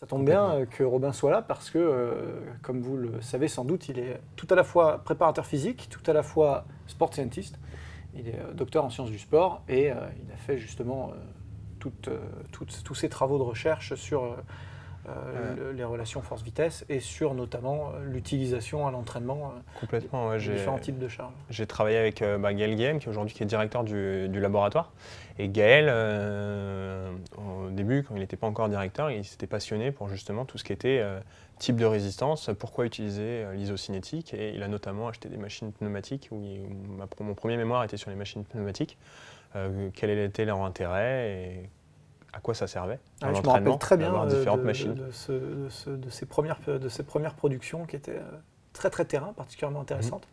Ça tombe bien que Robin soit là parce que, comme vous le savez sans doute, il est tout à la fois préparateur physique, tout à la fois sport scientist. Il est docteur en sciences du sport et il a fait justement tous ses travaux de recherche sur les relations force-vitesse et sur notamment l'utilisation à l'entraînement Complètement, ouais, des différents types de charges. J'ai travaillé avec Gaël Guillem, qui est directeur du laboratoire. Et Gaël, au début, quand il n'était pas encore directeur, il s'était passionné pour justement tout ce qui était type de résistance, pourquoi utiliser l'isocinétique. Et il a notamment acheté des machines pneumatiques, où mon premier mémoire était sur les machines pneumatiques, quel était leur intérêt et à quoi ça servait. Je me rappelle très bien différentes machines. de ces premières productions qui étaient très très terrain, particulièrement intéressantes.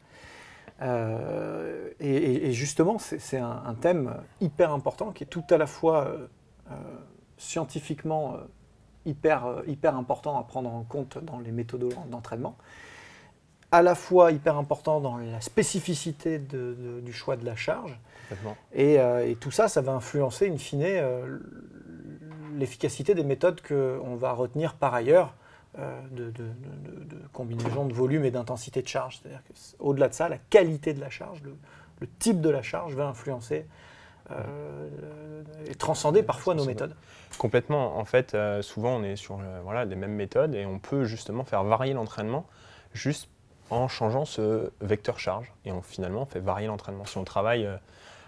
Et justement, c'est un thème hyper important qui est tout à la fois scientifiquement hyper important à prendre en compte dans les méthodes d'entraînement, à la fois hyper important dans la spécificité du choix de la charge. Et tout ça, ça va influencer in fine l'efficacité des méthodes qu'on va retenir par ailleurs de combinaison de volume et d'intensité de charge. C'est-à-dire qu'au-delà de ça, la qualité de la charge, le type de la charge va influencer et transcender parfois nos méthodes. Complètement. En fait, souvent on est sur les mêmes méthodes et on peut justement faire varier l'entraînement juste en changeant ce vecteur charge. Et finalement, on fait varier l'entraînement. Si on travaille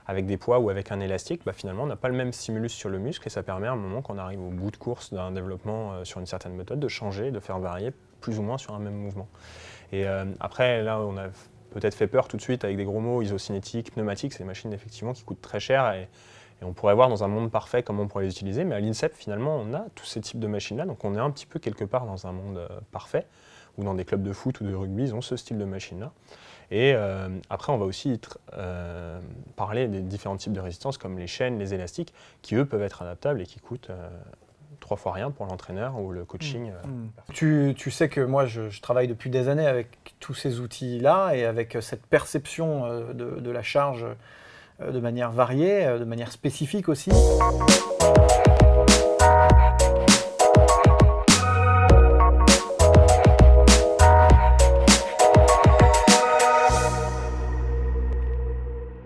avec des poids ou avec un élastique, finalement, on n'a pas le même stimulus sur le muscle et ça permet à un moment qu'on arrive au bout de course d'un développement sur une certaine méthode de changer, de faire varier plus ou moins sur un même mouvement. Et après, là, on a peut-être fait peur tout de suite avec des gros mots, isocinétique, pneumatique, c'est des machines effectivement qui coûtent très cher et on pourrait voir dans un monde parfait comment on pourrait les utiliser, mais à l'INSEP, finalement, on a tous ces types de machines-là, donc on est un petit peu quelque part dans un monde parfait, ou dans des clubs de foot ou de rugby, ils ont ce style de machine-là. Et après, on va aussi parler des différents types de résistance, comme les chaînes, les élastiques, qui eux peuvent être adaptables et qui coûtent 3 fois rien pour l'entraîneur ou le coaching. Tu sais que moi, je travaille depuis des années avec tous ces outils-là et avec cette perception de la charge de manière variée, de manière spécifique aussi.